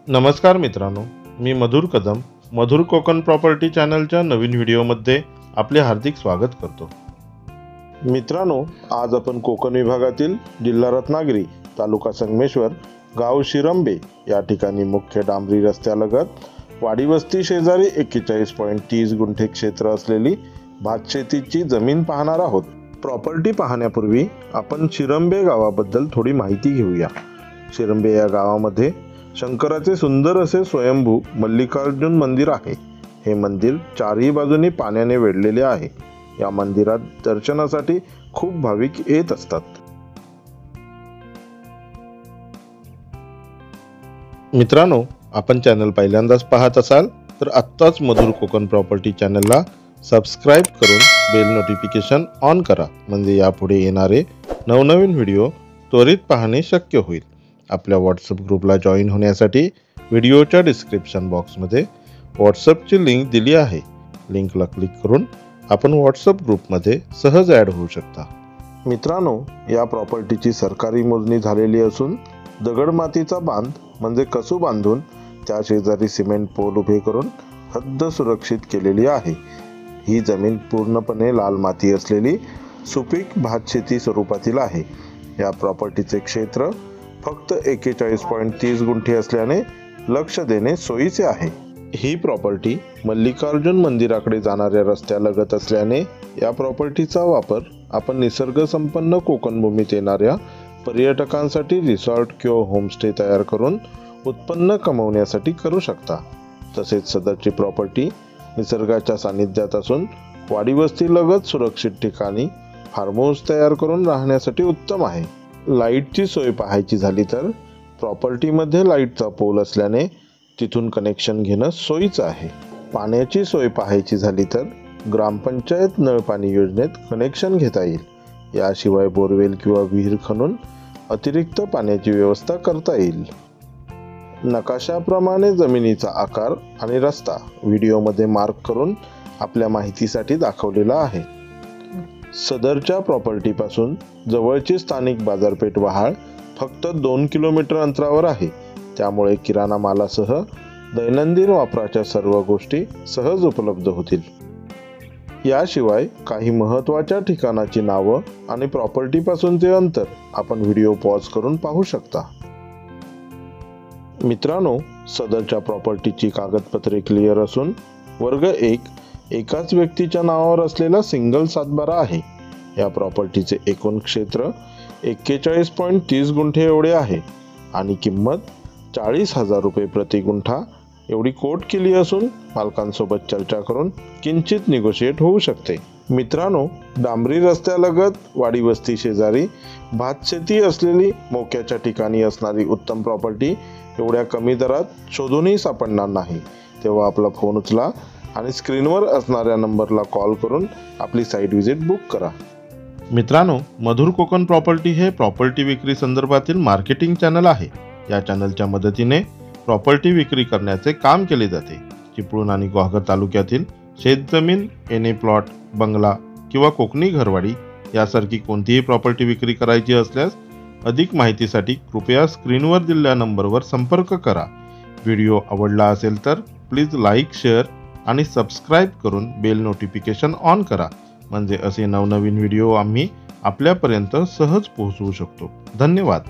नमस्कार मित्रांनो, मी मधुर कदम मधुर कोकण प्रॉपर्टी चॅनलच्या नवीन व्हिडिओमध्ये आपले हार्दिक स्वागत करतो। मित्रांनो, आज आपण कोकण विभागातील जिल्हा रत्नागिरी, तालुका संगमेश्वर, गाव शिरंबे या ठिकाणी मुख्य डांबरी रस्त्यालगत वाडी वस्ती शेजारी 41.30 गुंठे क्षेत्र असलेली भातशेतीची जमीन पाहणार आहोत। प्रॉपर्टी पाहण्यापूर्वी आपण शिरंबे गावाबद्दल थोडी माहिती घेऊया। शिरंबे या गावामध्ये शंकराचे सुंदर असे स्वयंभू मल्लिकार्जुन मंदिर आहे। हे मंदिर चारही बाजूनी पाण्याने वेढलेले आहे। या मंदिरात दर्शनासाठी खूप भाविक येत असतात। मित्रांनो, आपण चॅनल पहिल्यांदाच पाहत असाल तर आत्ताच मधुर कोकण प्रॉपर्टी चॅनलला सबस्क्राइब करून बेल नोटिफिकेशन ऑन करा, म्हणजे यापुढे येणारे नवनवीन व्हिडिओ त्वरित पाहणे शक्य होईल। आपल्या व्हॉट्सअप ग्रुपला जॉईन होण्यासाठी व्हिडिओच्या डिस्क्रिप्शन बॉक्समध्ये व्हॉट्सअपची लिंक दिली आहे। लिंकला क्लिक करून आपण व्हॉट्सअप ग्रुपमध्ये सहज ॲड होऊ शकता। मित्रांनो, या प्रॉपर्टीची सरकारी मोजणी झालेली असून दगडमातीचा बांध म्हणजे कसू बांधून त्या शेजारी सिमेंट पोल उभे करून हद्द सुरक्षित केलेली आहे। ही जमीन पूर्णपणे लाल माती असलेली सुपीक भातशेती स्वरूपातील आहे। या प्रॉपर्टीचे क्षेत्र फक्त 41.30 गुंठे असल्याने लक्ष देणे सोयीचे आहे। ही प्रॉपर्टी मल्लिकार्जुन मंदिराकडे जाणाऱ्या रस्त्यालगत असल्याने या प्रॉपर्टीचा वापर आपण निसर्ग संपन्न कोकण भूमीत येणाऱ्या पर्यटकांसाठी रिसॉर्ट किंवा होमस्टे तयार करून उत्पन्न कमवण्यासाठी करू शकता। तसेच सदरची प्रॉपर्टी निसर्गाच्या सानिध्यात असून वाडी वस्तीलगत सुरक्षित ठिकाणी फार्म हाऊस तयार करून राहण्यासाठी उत्तम आहे। लाईटची सोय पाहायची झाली तर प्रॉपर्टीमध्ये लाईटचा पोल असल्याने तिथून कनेक्शन घेणं सोयीचं आहे। पाण्याची सोय पाहायची झाली तर ग्रामपंचायत नळ पाणी योजनेत कनेक्शन घेता येईल। याशिवाय बोरवेल किंवा विहीर खणून अतिरिक्त पाण्याची व्यवस्था करता येईल। नकाशाप्रमाणे जमिनीचा आकार आणि रस्ता व्हिडिओमध्ये मार्क करून आपल्या माहितीसाठी दाखवलेला आहे। सदरच्या प्रॉपर्टीपासून जवळची स्थानिक बाजारपेठ वहाळ फक्त 2 किलोमीटर अंतरावर आहे। त्यामुळे किराणा मालासह दैनंदिन वापराच्या सर्व गोष्टी सहज उपलब्ध होतील। याशिवाय काही महत्त्वाच्या ठिकाणाची नावं आणि प्रॉपर्टीपासूनचे अंतर आपण व्हिडिओ पॉज करून पाहू शकता। मित्रांनो, सदरच्या प्रॉपर्टीची कागदपत्रे क्लिअर असून वर्ग 1 एकाच व्यक्तीच्या नावावर असलेला सिंगल सातबारा आहे। या प्रॉपर्टीचे एकूण क्षेत्र 41.30 गुंठे एवढे आहे आणि किंमत 40,000 रुपये प्रति गुंठा एवढी कोट केली असून मालकांसोबत चर्चा करून किंचित निगोशिएट होऊ शकते। मित्रांनो, डांबरी रस्त्यालगत वाडी वस्ती शेजारी भातशेती असलेली मोक्याच्या ठिकाणी असणारी उत्तम प्रॉपर्टी एवढ्या कमी दरात शोधूनही सापडणार नाही। तेव्हा आपला फोन उचला आणि स्क्रीनवर असणाऱ्या नंबरला कॉल करून आपली साईट व्हिजिट बुक करा। मित्रांनो, मधुर कोकण प्रॉपर्टी हे प्रॉपर्टी विक्री संदर्भातील मार्केटिंग चॅनल आहे। या चॅनलच्या मदतीने प्रॉपर्टी विक्री करण्याचे काम केले जाते। चिपळूण आणि गुहागर तालुक्यातील शेतजमीन, एने प्लॉट, बंगला किंवा कोकणी घरवाडी यासारखी कोणतीही प्रॉपर्टी विक्री करायची असल्यास अधिक माहितीसाठी कृपया स्क्रीनवर दिलेल्या नंबरवर संपर्क करा। व्हिडिओ आवडला असेल तर प्लीज लाईक, शेअर आणि सबस्क्राईब करून बेल नोटिफिकेशन ऑन करा, म्हणजे असे नवनवीन व्हिडिओ आम्ही आपल्यापर्यंत सहज पोहोचवू शकतो। धन्यवाद।